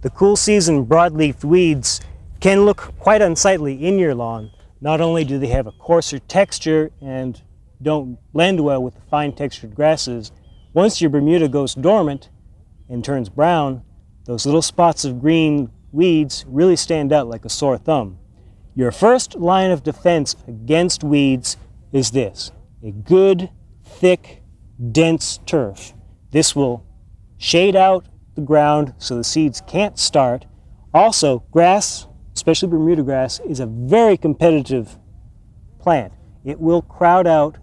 The cool season broadleaf weeds can look quite unsightly in your lawn. Not only do they have a coarser texture and don't blend well with the fine textured grasses, once your Bermuda goes dormant and turns brown, those little spots of green weeds really stand out like a sore thumb. Your first line of defense against weeds is this: a good, thick, dense turf. This will shade out the ground so the seeds can't start. Also, grass, especially Bermuda grass, is a very competitive plant. It will crowd out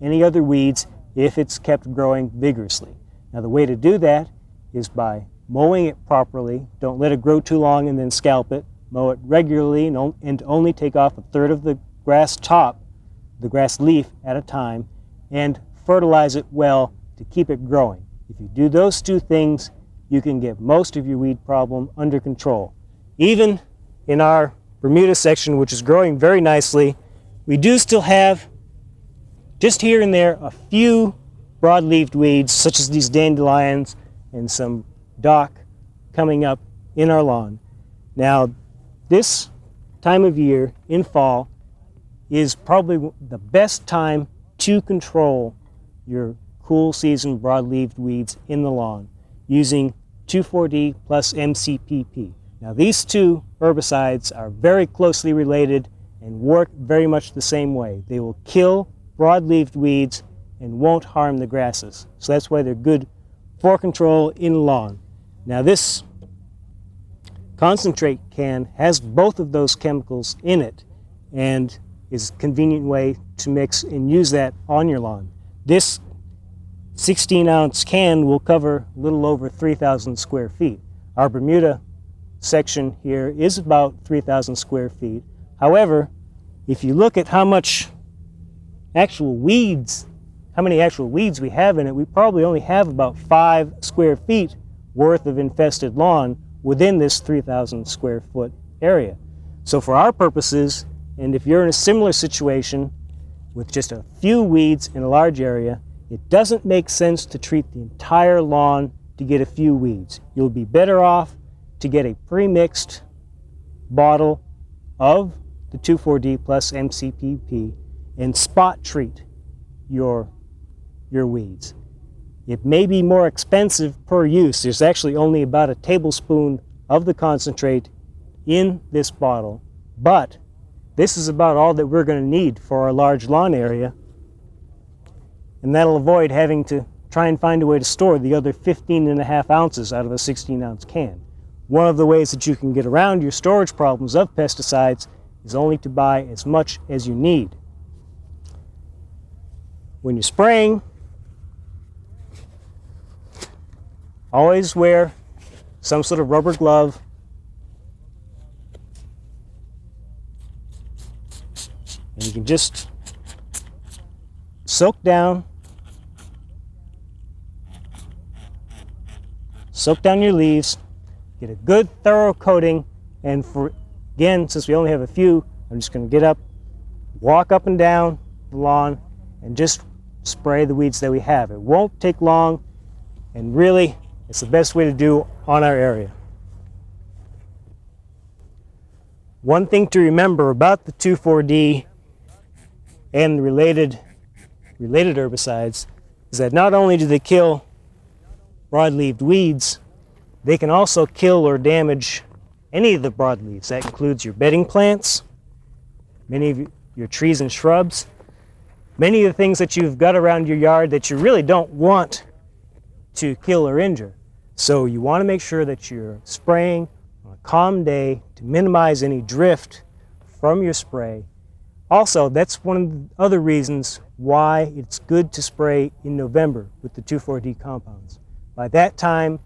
any other weeds if it's kept growing vigorously. Now, the way to do that is by mowing it properly. Don't let it grow too long and then scalp it. Mow it regularly and only take off a third of the grass top, the grass leaf at a time, and fertilize it well to keep it growing. If you do those two things, you can get most of your weed problem under control. Even in our Bermuda section, which is growing very nicely, we do still have, just here and there, a few broadleaf weeds, such as these dandelions and some dock coming up in our lawn. Now, this time of year, in fall, is probably the best time to control your cool season broadleaf weeds in the lawn using 2,4-D plus MCPP. Now, these two herbicides are very closely related and work very much the same way. They will kill broadleaf weeds and won't harm the grasses. So that's why they're good for control in the lawn. Now, this concentrate can has both of those chemicals in it and is a convenient way to mix and use that on your lawn. This 16-ounce can will cover a little over 3,000 square feet. Our Bermuda section here is about 3,000 square feet. However, if you look at how many actual weeds we have in it, we probably only have about 5 square feet worth of infested lawn within this 3,000 square foot area. So for our purposes, and if you're in a similar situation with just a few weeds in a large area, it doesn't make sense to treat the entire lawn to get a few weeds. You'll be better off to get a pre-mixed bottle of the 2,4-D plus MCPP and spot treat your weeds. It may be more expensive per use. There's actually only about a tablespoon of the concentrate in this bottle, but this is about all that we're going to need for our large lawn area, and that'll avoid having to try and find a way to store the other 15.5 ounces out of a 16-ounce can. One of the ways that you can get around your storage problems of pesticides is only to buy as much as you need. When you're spraying, always wear some sort of rubber glove. And you can just soak down your leaves, get a good thorough coating, and again, since we only have a few, I'm just going to get up, walk up and down the lawn, and just spray the weeds that we have. It won't take long, and really, it's the best way to do on our area. One thing to remember about the 2,4-D and the related herbicides is that not only do they kill broadleaf weeds, they can also kill or damage any of the broadleaves. That includes your bedding plants, many of your trees and shrubs, many of the things that you've got around your yard that you really don't want to kill or injure. So you want to make sure that you're spraying on a calm day to minimize any drift from your spray. Also, that's one of the other reasons why it's good to spray in November with the 2,4-D compounds. By that time,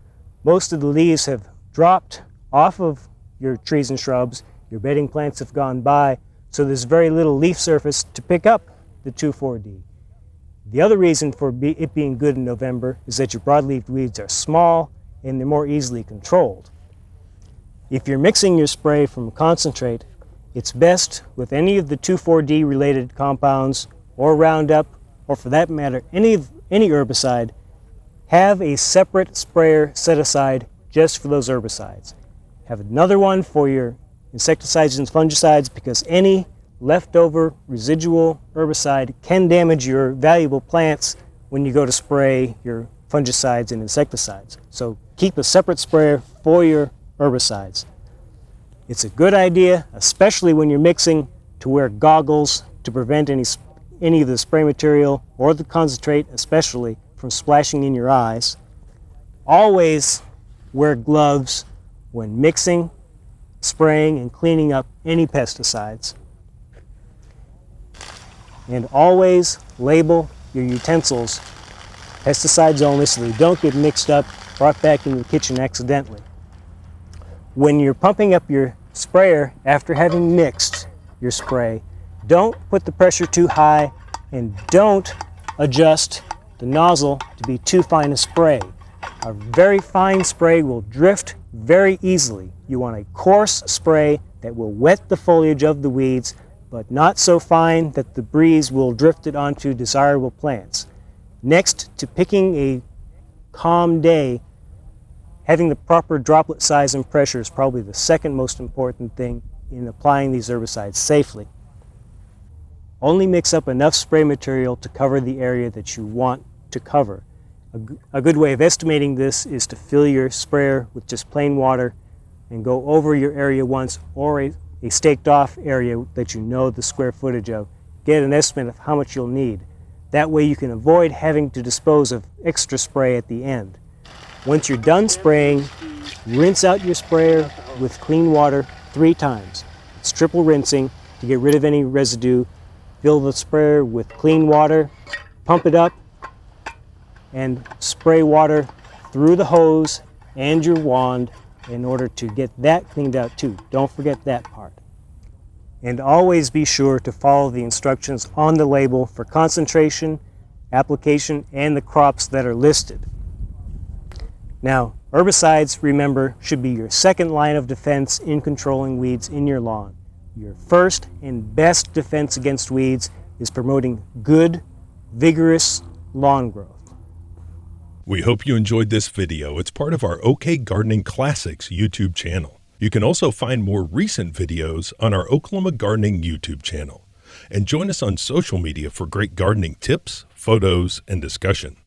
most of the leaves have dropped off of your trees and shrubs, your bedding plants have gone by, so there's very little leaf surface to pick up the 2,4-D. The other reason for it being good in November is that your broadleaf weeds are small and they're more easily controlled. If you're mixing your spray from a concentrate, it's best with any of the 2,4-D related compounds or Roundup, or for that matter, any herbicide, have a separate sprayer set aside just for those herbicides. Have another one for your insecticides and fungicides, because any leftover residual herbicide can damage your valuable plants when you go to spray your fungicides and insecticides. So keep a separate sprayer for your herbicides. It's a good idea, especially when you're mixing, to wear goggles to prevent any of the spray material or the concentrate especially from splashing in your eyes. Always wear gloves when mixing, spraying, and cleaning up any pesticides. And always label your utensils pesticides only, so they don't get mixed up, brought back in your kitchen accidentally. When you're pumping up your sprayer after having mixed your spray, don't put the pressure too high and don't adjust the nozzle to be too fine a spray. A very fine spray will drift very easily. You want a coarse spray that will wet the foliage of the weeds, but not so fine that the breeze will drift it onto desirable plants. Next to picking a calm day, having the proper droplet size and pressure is probably the second most important thing in applying these herbicides safely. Only mix up enough spray material to cover the area that you want to cover. A good way of estimating this is to fill your sprayer with just plain water and go over your area once, or a staked off area that you know the square footage of. Get an estimate of how much you'll need. That way you can avoid having to dispose of extra spray at the end. Once you're done spraying, rinse out your sprayer with clean water 3 times. It's triple rinsing to get rid of any residue. Fill the sprayer with clean water, pump it up, and spray water through the hose and your wand in order to get that cleaned out too. Don't forget that part. And always be sure to follow the instructions on the label for concentration, application, and the crops that are listed. Now, herbicides, remember, should be your second line of defense in controlling weeds in your lawn. Your first and best defense against weeds is promoting good, vigorous lawn growth. We hope you enjoyed this video. It's part of our OK Gardening Classics YouTube channel. You can also find more recent videos on our Oklahoma Gardening YouTube channel. And join us on social media for great gardening tips, photos, and discussion.